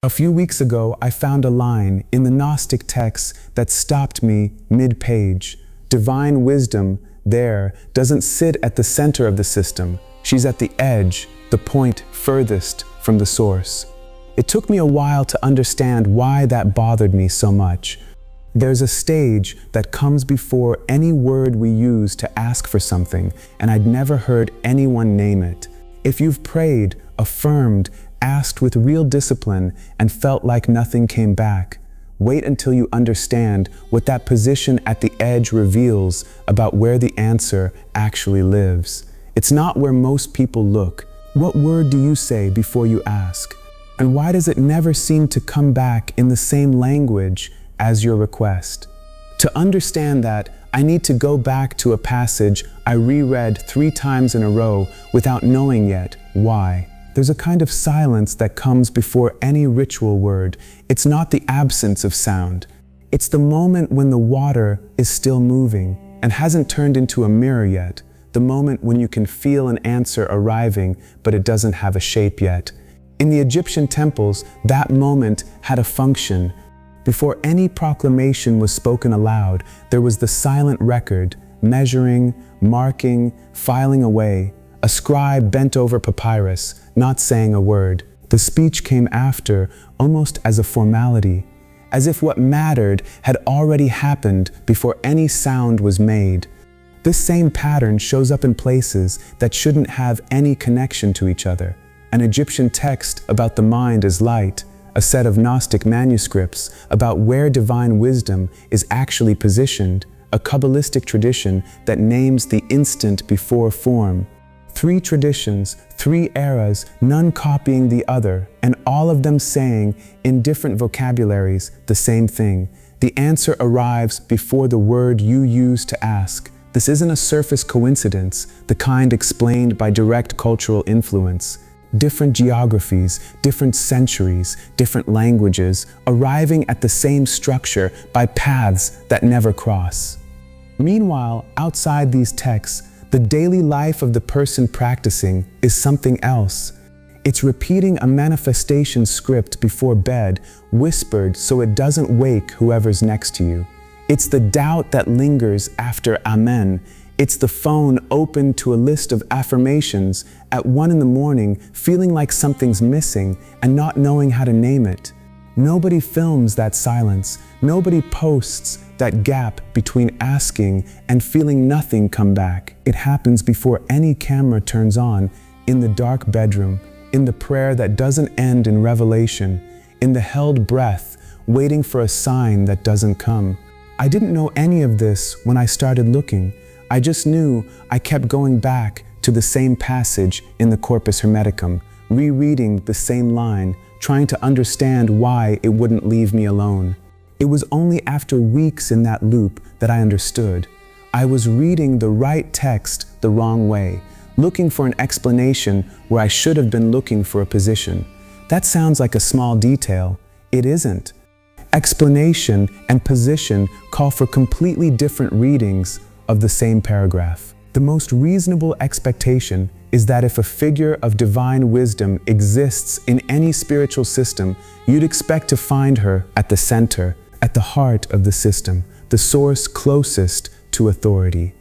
A few weeks ago, I found a line in the Gnostic texts that stopped me mid-page. Divine wisdom, there, doesn't sit at the center of the system. She's at the edge, the point furthest from the source. It took me a while to understand why that bothered me so much. There's a stage that comes before any word we use to ask for something, and I'd never heard anyone name it. If you've prayed, affirmed, asked with real discipline, and felt like nothing came back, wait until you understand what that position at the edge reveals about where the answer actually lives. It's not where most people look. What word do you say before you ask? And why does it never seem to come back in the same language as your request? To understand that, I need to go back to a passage I reread 3 times in a row without knowing yet why. There's a kind of silence that comes before any ritual word. It's not the absence of sound. It's the moment when the water is still moving and hasn't turned into a mirror yet. The moment when you can feel an answer arriving, but it doesn't have a shape yet. In the Egyptian temples, that moment had a function. Before any proclamation was spoken aloud, there was the silent record, measuring, marking, filing away. A scribe bent over papyrus, not saying a word. The speech came after, almost as a formality, as if what mattered had already happened before any sound was made. This same pattern shows up in places that shouldn't have any connection to each other. An Egyptian text about the mind as light, a set of Gnostic manuscripts about where divine wisdom is actually positioned, a Kabbalistic tradition that names the instant before form. 3 traditions, 3 eras, none copying the other, and all of them saying, in different vocabularies, the same thing. The answer arrives before the word you use to ask. This isn't a surface coincidence, the kind explained by direct cultural influence. Different geographies, different centuries, different languages, arriving at the same structure by paths that never cross. Meanwhile, outside these texts, the daily life of the person practicing is something else. It's repeating a manifestation script before bed, whispered so it doesn't wake whoever's next to you. It's the doubt that lingers after Amen. It's the phone open to a list of affirmations at 1 in the morning, feeling like something's missing and not knowing how to name it. Nobody films that silence. Nobody posts that gap between asking and feeling nothing come back. It happens before any camera turns on, in the dark bedroom, in the prayer that doesn't end in revelation, in the held breath, waiting for a sign that doesn't come. I didn't know any of this when I started looking. I just knew I kept going back to the same passage in the Corpus Hermeticum, rereading the same line, trying to understand why it wouldn't leave me alone. It was only after weeks in that loop that I understood. I was reading the right text the wrong way, looking for an explanation where I should have been looking for a position. That sounds like a small detail. It isn't. Explanation and position call for completely different readings of the same paragraph. The most reasonable expectation is that if a figure of divine wisdom exists in any spiritual system, you'd expect to find her at the center, at the heart of the system, the source closest to authority.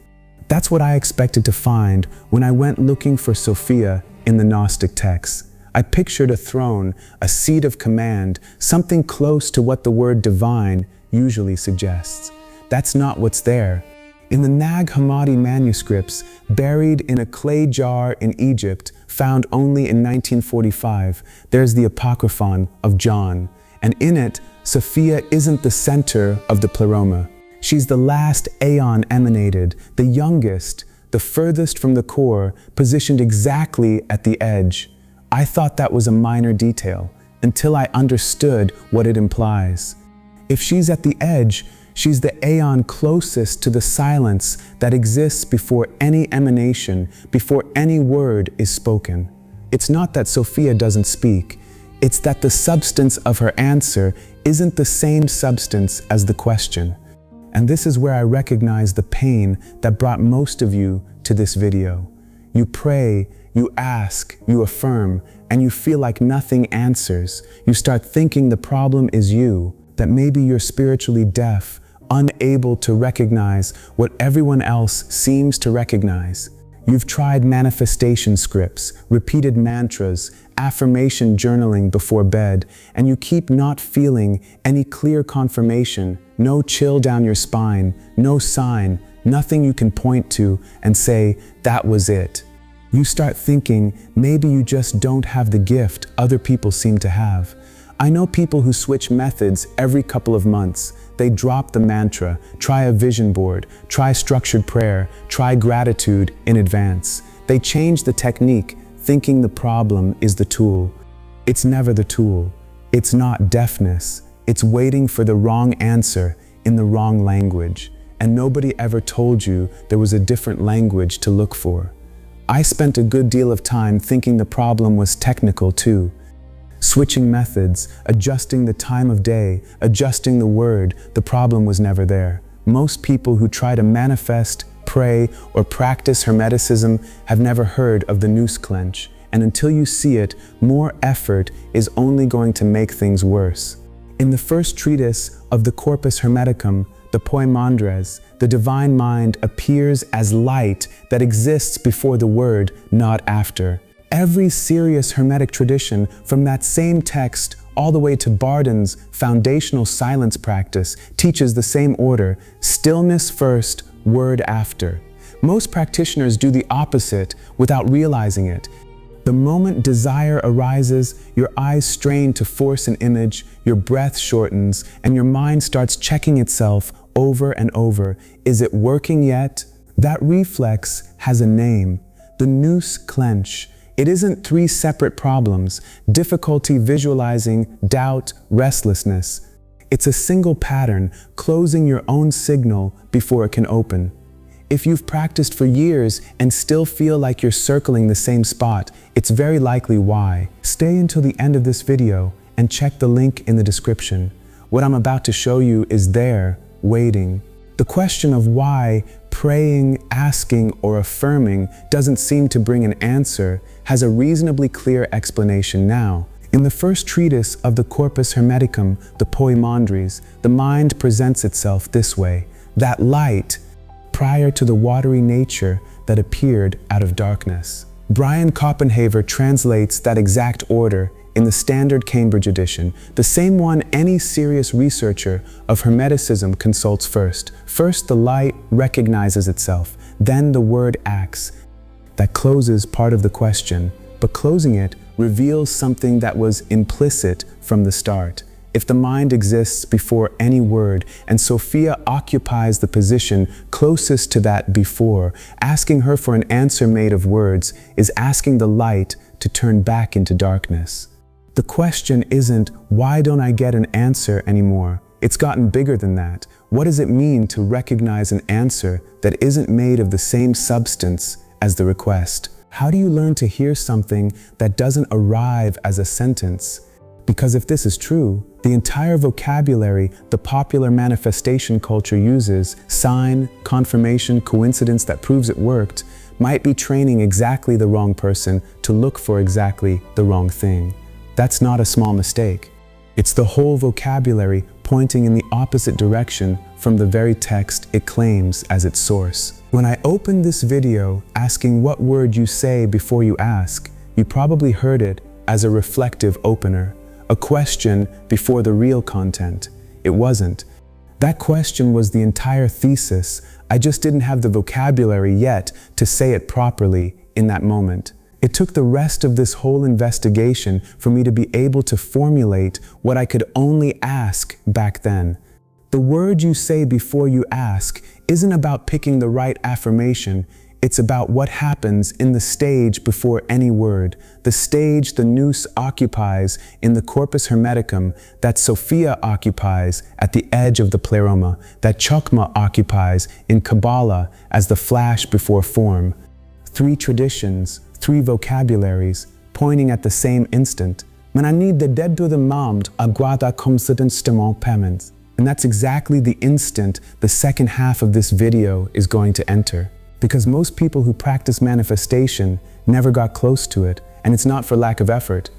That's what I expected to find when I went looking for Sophia in the Gnostic texts. I pictured a throne, a seat of command, something close to what the word divine usually suggests. That's not what's there. In the Nag Hammadi manuscripts, buried in a clay jar in Egypt, found only in 1945, there's the Apocryphon of John. And in it, Sophia isn't the center of the Pleroma. She's the last aeon emanated, the youngest, the furthest from the core, positioned exactly at the edge. I thought that was a minor detail, until I understood what it implies. If she's at the edge, she's the aeon closest to the silence that exists before any emanation, before any word is spoken. It's not that Sophia doesn't speak. It's that the substance of her answer isn't the same substance as the question. And this is where I recognize the pain that brought most of you to this video. You pray, you ask, you affirm, and you feel like nothing answers. You start thinking the problem is you, that maybe you're spiritually deaf, unable to recognize what everyone else seems to recognize. You've tried manifestation scripts, repeated mantras, affirmation journaling before bed, and you keep not feeling any clear confirmation, no chill down your spine, no sign, nothing you can point to and say, that was it. You start thinking maybe you just don't have the gift other people seem to have. I know people who switch methods every couple of months. They drop the mantra, try a vision board, try structured prayer, try gratitude in advance. They change the technique, thinking the problem is the tool. It's never the tool. It's not deafness. It's waiting for the wrong answer in the wrong language. And nobody ever told you there was a different language to look for. I spent a good deal of time thinking the problem was technical too. Switching methods, adjusting the time of day, adjusting the word, the problem was never there. Most people who try to manifest, pray, or practice Hermeticism have never heard of the Nous clench, and until you see it, more effort is only going to make things worse. In the first treatise of the Corpus Hermeticum, the Poimandres, the divine mind appears as light that exists before the word, not after. Every serious Hermetic tradition, from that same text all the way to Bardon's foundational silence practice, teaches the same order: stillness first, word after. Most practitioners do the opposite without realizing it. The moment desire arises, your eyes strain to force an image, your breath shortens, and your mind starts checking itself over and over. Is it working yet? That reflex has a name: the Nous clench. It isn't three separate problems: difficulty visualizing, doubt, restlessness. It's a single pattern, closing your own signal before it can open. If you've practiced for years and still feel like you're circling the same spot, it's very likely why. Stay until the end of this video and check the link in the description. What I'm about to show you is there, waiting. The question of why praying, asking, or affirming doesn't seem to bring an answer has a reasonably clear explanation now. In the first treatise of the Corpus Hermeticum, the Poimandres, the mind presents itself this way: that light prior to the watery nature that appeared out of darkness. Brian Copenhaver translates that exact order in the Standard Cambridge edition, the same one any serious researcher of Hermeticism consults first. First, the light recognizes itself, then the word acts. That closes part of the question, but closing it reveals something that was implicit from the start. If the mind exists before any word, and Sophia occupies the position closest to that before, asking her for an answer made of words is asking the light to turn back into darkness. The question isn't, why don't I get an answer anymore? It's gotten bigger than that. What does it mean to recognize an answer that isn't made of the same substance as the request? How do you learn to hear something that doesn't arrive as a sentence? Because if this is true, the entire vocabulary the popular manifestation culture uses, sign, confirmation, coincidence that proves it worked, might be training exactly the wrong person to look for exactly the wrong thing. That's not a small mistake. It's the whole vocabulary pointing in the opposite direction from the very text it claims as its source. When I opened this video asking what word you say before you ask, you probably heard it as a reflective opener, a question before the real content. It wasn't. That question was the entire thesis. I just didn't have the vocabulary yet to say it properly in that moment. It took the rest of this whole investigation for me to be able to formulate what I could only ask back then. The word you say before you ask isn't about picking the right affirmation. It's about what happens in the stage before any word, the stage the Nous occupies in the Corpus Hermeticum, that Sophia occupies at the edge of the Pleroma, that Chokmah occupies in Kabbalah as the flash before form. Three traditions, three vocabularies, pointing at the same instant. Men I need the dead to the mamd, aguada comsidenstement pemens. And that's exactly the instant the second half of this video is going to enter. Because most people who practice manifestation never got close to it, and it's not for lack of effort.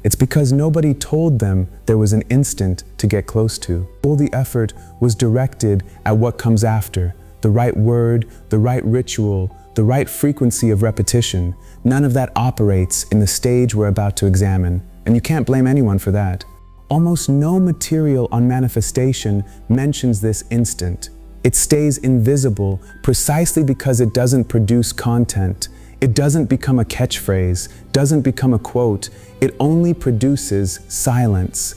It's because nobody told them there was an instant to get close to. All the effort was directed at what comes after, the right word, the right ritual, the right frequency of repetition. None of that operates in the stage we're about to examine, and you can't blame anyone for that. Almost no material on manifestation mentions this instant. It stays invisible precisely because it doesn't produce content. It doesn't become a catchphrase, doesn't become a quote. It only produces silence.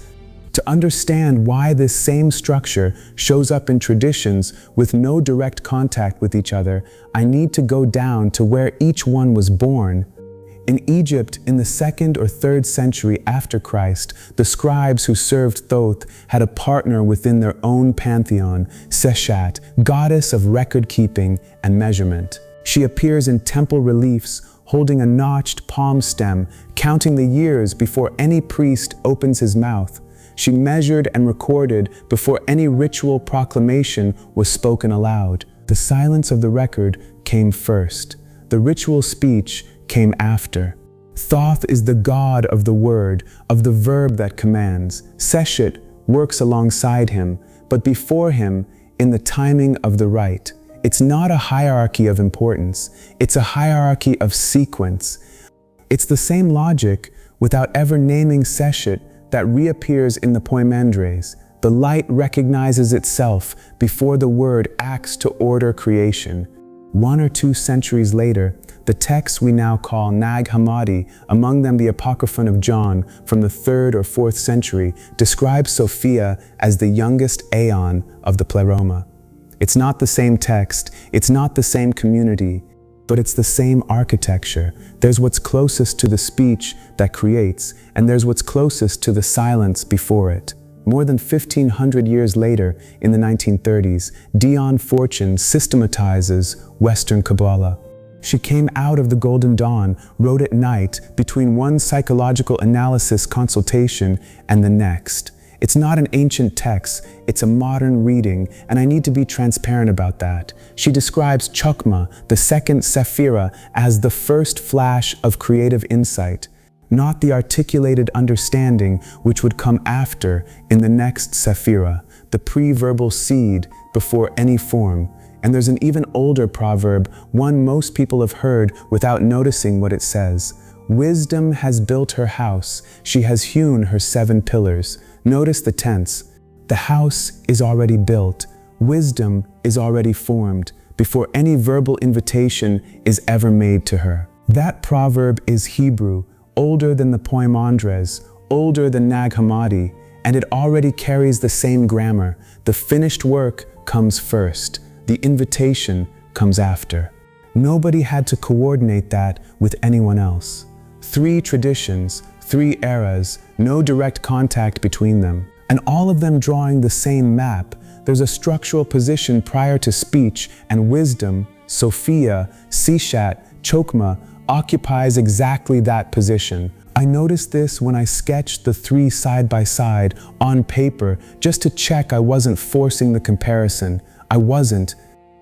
To understand why this same structure shows up in traditions with no direct contact with each other, I need to go down to where each one was born. In Egypt, in the 2nd or 3rd century after Christ, the scribes who served Thoth had a partner within their own pantheon, Seshat, goddess of record-keeping and measurement. She appears in temple reliefs, holding a notched palm stem, counting the years before any priest opens his mouth. She measured and recorded before any ritual proclamation was spoken aloud. The silence of the record came first. The ritual speech came after. Thoth is the god of the word, of the verb that commands. Seshat works alongside him, but before him in the timing of the rite. It's not a hierarchy of importance, it's a hierarchy of sequence. It's the same logic, without ever naming Seshat, that reappears in the Poimandres. The light recognizes itself before the word acts to order creation. 1 or 2 centuries later, the texts we now call Nag Hammadi, among them the Apocryphon of John from the 3rd or 4th century, describe Sophia as the youngest aeon of the Pleroma. It's not the same text, it's not the same community, but it's the same architecture. There's what's closest to the speech that creates, and there's what's closest to the silence before it. More than 1,500 years later, in the 1930s, Dion Fortune systematizes Western Kabbalah. She came out of the Golden Dawn, wrote at night, between one psychological analysis consultation and the next. It's not an ancient text, it's a modern reading, and I need to be transparent about that. She describes Chokmah, the 2nd Sephira, as the first flash of creative insight, not the articulated understanding which would come after in the next Sephira, the pre-verbal seed before any form. And there's an even older proverb, one most people have heard without noticing what it says. Wisdom has built her house, she has hewn her 7 pillars. Notice the tense. The house is already built. Wisdom is already formed before any verbal invitation is ever made to her. That proverb is Hebrew, older than the Poimandres, older than Nag Hammadi, and it already carries the same grammar. The finished work comes first. The invitation comes after. Nobody had to coordinate that with anyone else. 3 traditions, 3 eras, no direct contact between them, and all of them drawing the same map. There's a structural position prior to speech, and wisdom, Sophia, Seshat, Chokmah, occupies exactly that position. I noticed this when I sketched the 3 side by side on paper just to check I wasn't forcing the comparison. I wasn't.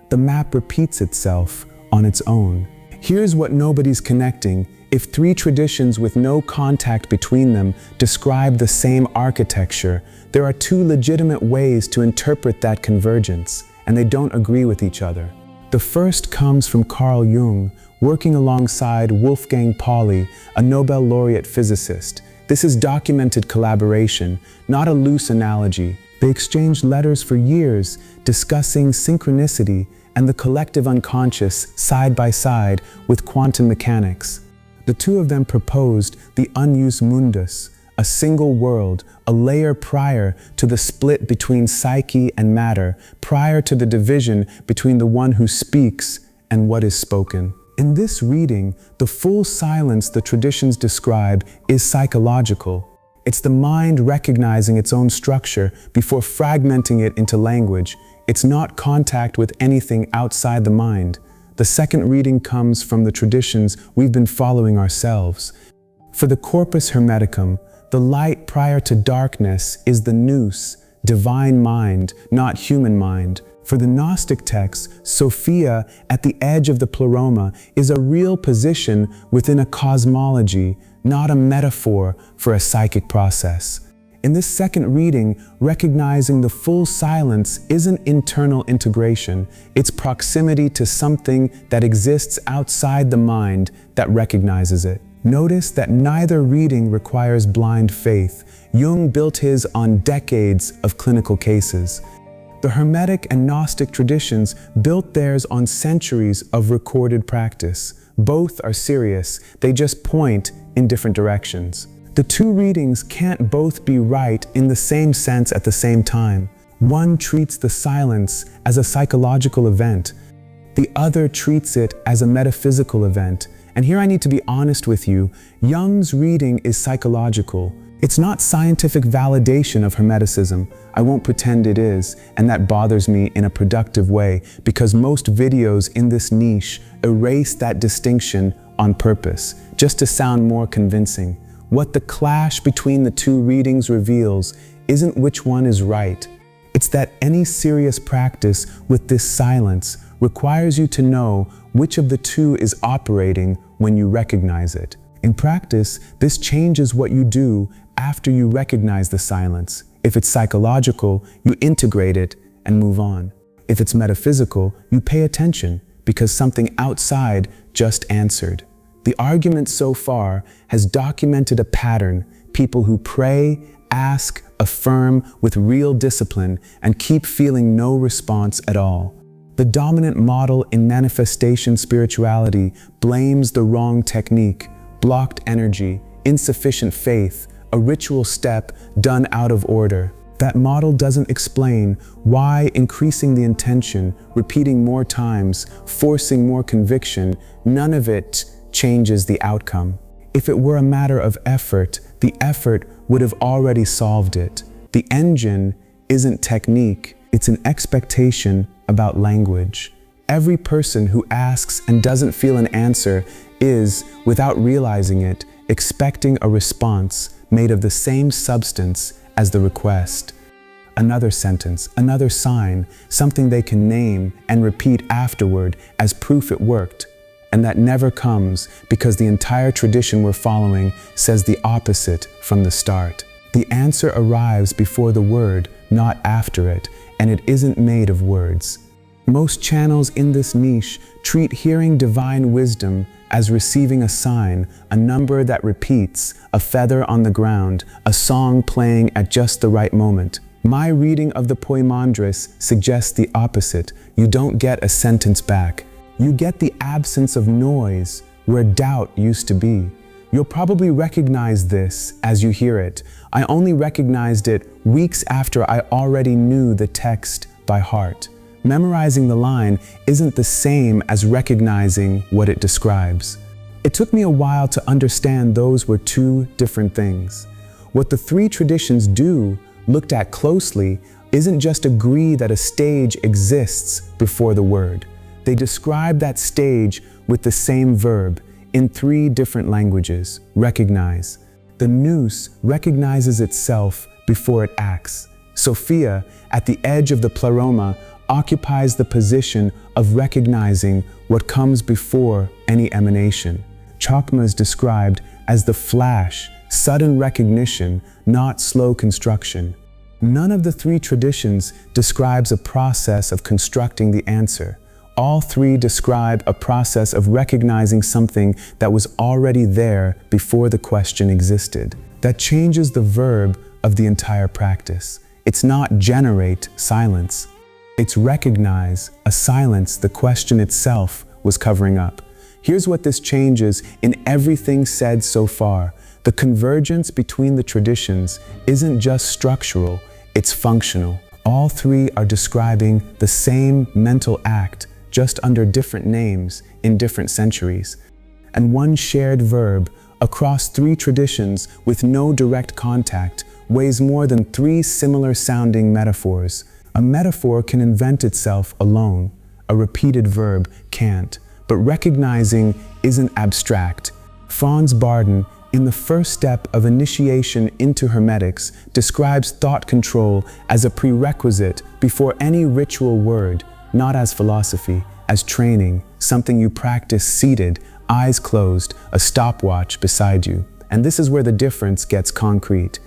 The map repeats itself on its own. Here's what nobody's connecting. If 3 traditions with no contact between them describe the same architecture, there are 2 legitimate ways to interpret that convergence, and they don't agree with each other. The first comes from Carl Jung, working alongside Wolfgang Pauli, a Nobel laureate physicist. This is documented collaboration, not a loose analogy. They exchanged letters for years, discussing synchronicity and the collective unconscious side by side with quantum mechanics. The 2 of them proposed the unus mundus, a single world, a layer prior to the split between psyche and matter, prior to the division between the one who speaks and what is spoken. In this reading, the full silence the traditions describe is psychological. It's the mind recognizing its own structure before fragmenting it into language. It's not contact with anything outside the mind. The second reading comes from the traditions we've been following ourselves. For the Corpus Hermeticum, the light prior to darkness is the Nous, divine mind, not human mind. For the Gnostic texts, Sophia at the edge of the Pleroma is a real position within a cosmology, not a metaphor for a psychic process. In this second reading, recognizing the full silence isn't internal integration, it's proximity to something that exists outside the mind that recognizes it. Notice that neither reading requires blind faith. Jung built his on decades of clinical cases. The Hermetic and Gnostic traditions built theirs on centuries of recorded practice. Both are serious, they just point in different directions. The two readings can't both be right in the same sense at the same time. One treats the silence as a psychological event. The other treats it as a metaphysical event. And here I need to be honest with you, Jung's reading is psychological. It's not scientific validation of Hermeticism. I won't pretend it is, and that bothers me in a productive way because most videos in this niche erase that distinction on purpose, just to sound more convincing. What the clash between the two readings reveals isn't which one is right. It's that any serious practice with this silence requires you to know which of the two is operating when you recognize it. In practice, this changes what you do after you recognize the silence. If it's psychological, you integrate it and move on. If it's metaphysical, you pay attention because something outside just answered. The argument so far has documented a pattern: people who pray, ask, affirm with real discipline and keep feeling no response at all. The dominant model in manifestation spirituality blames the wrong technique, blocked energy, insufficient faith, a ritual step done out of order. That model doesn't explain why increasing the intention, repeating more times, forcing more conviction, none of it changes the outcome. If it were a matter of effort, the effort would have already solved it. The engine isn't technique, it's an expectation about language. Every person who asks and doesn't feel an answer is, without realizing it, expecting a response made of the same substance as the request. Another sentence, another sign, something they can name and repeat afterward as proof it worked. And that never comes because the entire tradition we're following says the opposite from the start. The answer arrives before the word, not after it, and it isn't made of words. Most channels in this niche treat hearing divine wisdom as receiving a sign, a number that repeats, a feather on the ground, a song playing at just the right moment. My reading of the Poimandres suggests the opposite. You don't get a sentence back. You get the absence of noise where doubt used to be. You'll probably recognize this as you hear it. I only recognized it weeks after I already knew the text by heart. Memorizing the line isn't the same as recognizing what it describes. It took me a while to understand those were two different things. What the three traditions do, looked at closely, isn't just agree that a stage exists before the word. They describe that stage with the same verb in three different languages. Recognize. The Nous recognizes itself before it acts. Sophia, at the edge of the Pleroma, occupies the position of recognizing what comes before any emanation. Chokmah is described as the flash, sudden recognition, not slow construction. None of the three traditions describes a process of constructing the answer. All three describe a process of recognizing something that was already there before the question existed. That changes the verb of the entire practice. It's not generate silence. It's recognize a silence the question itself was covering up. Here's what this changes in everything said so far. The convergence between the traditions isn't just structural, it's functional. All three are describing the same mental act, just under different names in different centuries. And one shared verb across three traditions with no direct contact weighs more than three similar sounding metaphors. A metaphor can invent itself alone. A repeated verb can't. But recognizing isn't abstract. Franz Bardon, in the first step of initiation into Hermetics describes thought control as a prerequisite before any ritual word, not as philosophy, as training, something you practice seated, eyes closed, a stopwatch beside you. And this is where the difference gets concrete.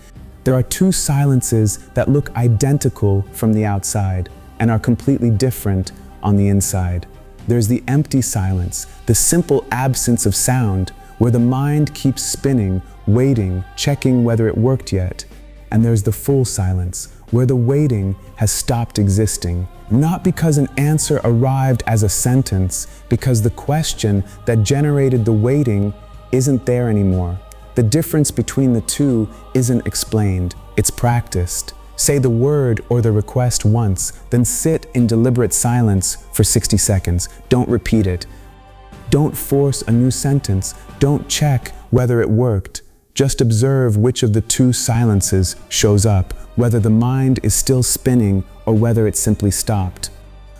There are two silences that look identical from the outside and are completely different on the inside. There's the empty silence, the simple absence of sound, where the mind keeps spinning, waiting, checking whether it worked yet. And there's the full silence, where the waiting has stopped existing. Not because an answer arrived as a sentence, because the question that generated the waiting isn't there anymore. The difference between the two isn't explained, it's practiced. Say the word or the request once, then sit in deliberate silence for 60 seconds. Don't repeat it. Don't force a new sentence. Don't check whether it worked. Just observe which of the two silences shows up, whether the mind is still spinning or whether it simply stopped.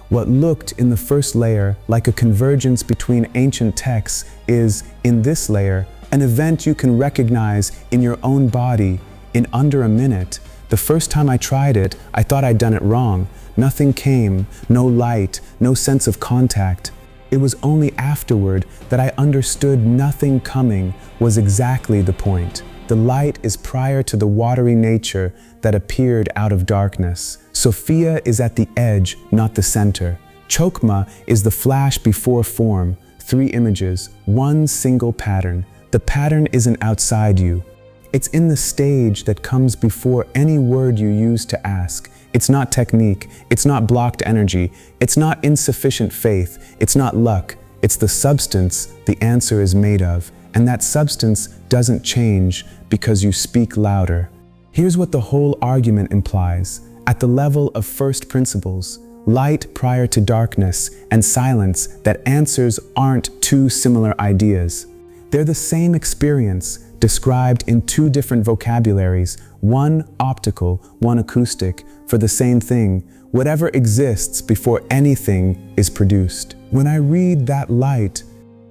What looked in the first layer like a convergence between ancient texts is, in this layer, an event you can recognize in your own body in under a minute. The first time I tried it, I thought I'd done it wrong. Nothing came, no light, no sense of contact. It was only afterward that I understood nothing coming was exactly the point. The light is prior to the watery nature that appeared out of darkness. Sophia is at the edge, not the center. Chokmah is the flash before form, 3 images, one single pattern. The pattern isn't outside you. It's in the stage that comes before any word you use to ask. It's not technique, it's not blocked energy, it's not insufficient faith, it's not luck. It's the substance the answer is made of, and that substance doesn't change because you speak louder. Here's what the whole argument implies. At the level of first principles, light prior to darkness and silence, that answers aren't two similar ideas. They're the same experience, described in 2 different vocabularies, one optical, one acoustic, for the same thing, whatever exists before anything is produced. When I read that light,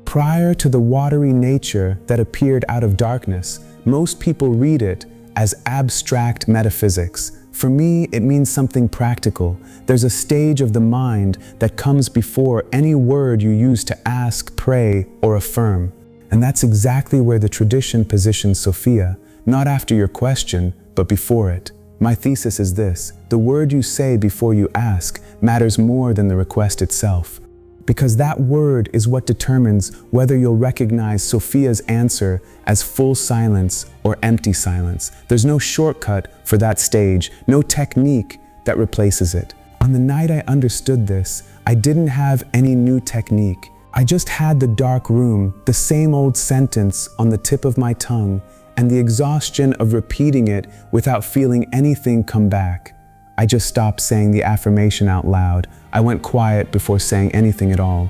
prior to the watery nature that appeared out of darkness, most people read it as abstract metaphysics. For me, it means something practical. There's a stage of the mind that comes before any word you use to ask, pray, or affirm. And that's exactly where the tradition positions Sophia, not after your question, but before it. My thesis is this: the word you say before you ask matters more than the request itself. Because that word is what determines whether you'll recognize Sophia's answer as full silence or empty silence. There's no shortcut for that stage, no technique that replaces it. On the night I understood this, I didn't have any new technique. I just had the dark room, the same old sentence on the tip of my tongue, and the exhaustion of repeating it without feeling anything come back. I just stopped saying the affirmation out loud. I went quiet before saying anything at all.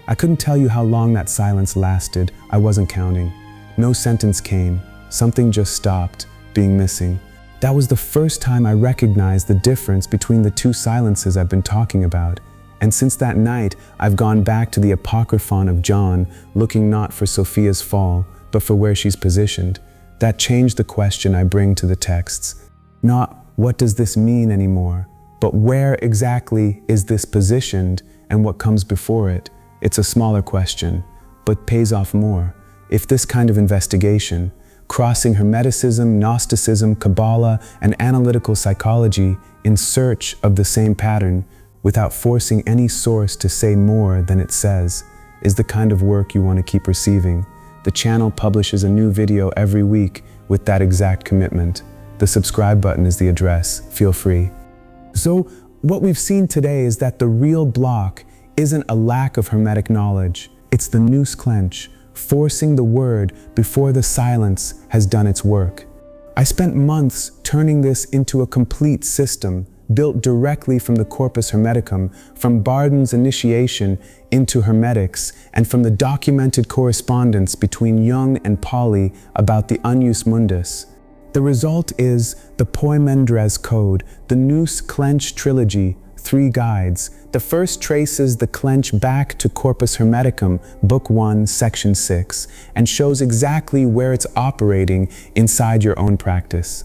I couldn't tell you how long that silence lasted. I wasn't counting. No sentence came. Something just stopped, being missing. That was the first time I recognized the difference between the 2 silences I've been talking about. And since that night, I've gone back to the Apocryphon of John, looking not for Sophia's fall, but for where she's positioned. That changed the question I bring to the texts. Not, what does this mean anymore, but where exactly is this positioned and what comes before it? It's a smaller question, but pays off more. If this kind of investigation, crossing Hermeticism, Gnosticism, Kabbalah, and analytical psychology in search of the same pattern, without forcing any source to say more than it says, is the kind of work you want to keep receiving. The channel publishes a new video every week with that exact commitment. The subscribe button is the address. Feel free. So what we've seen today is that the real block isn't a lack of Hermetic knowledge. It's the nous clench, forcing the word before the silence has done its work. I spent months turning this into a complete system, built directly from the Corpus Hermeticum, from Bardon's initiation into Hermetics, and from the documented correspondence between Jung and Pauli about the unus mundus. The result is the Poimandres code, the nous clench trilogy, 3 guides. The first traces the clench back to Corpus Hermeticum, Book 1, Section 6, and shows exactly where it's operating inside your own practice.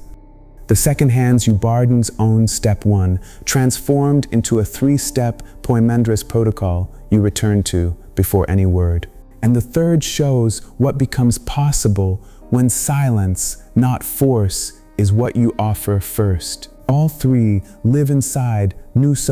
The second hands you Bardon's own Step 1, transformed into a 3-step Poimandres protocol you return to before any word. And the third shows what becomes possible when silence, not force, is what you offer first. All 3 live inside Nous,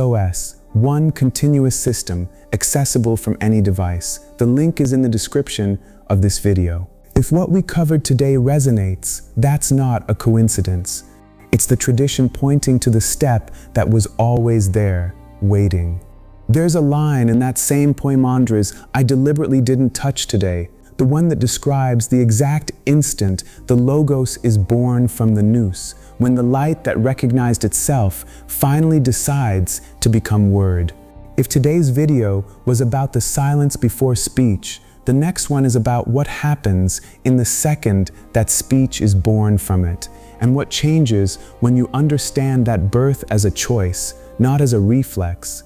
one continuous system, accessible from any device. The link is in the description of this video. If what we covered today resonates, that's not a coincidence. It's the tradition pointing to the step that was always there, waiting. There's a line in that same Poimandres I deliberately didn't touch today, the one that describes the exact instant the Logos is born from the Nous, when the light that recognized itself finally decides to become word. If today's video was about the silence before speech, the next one is about what happens in the second that speech is born from it, and what changes when you understand that birth as a choice, not as a reflex.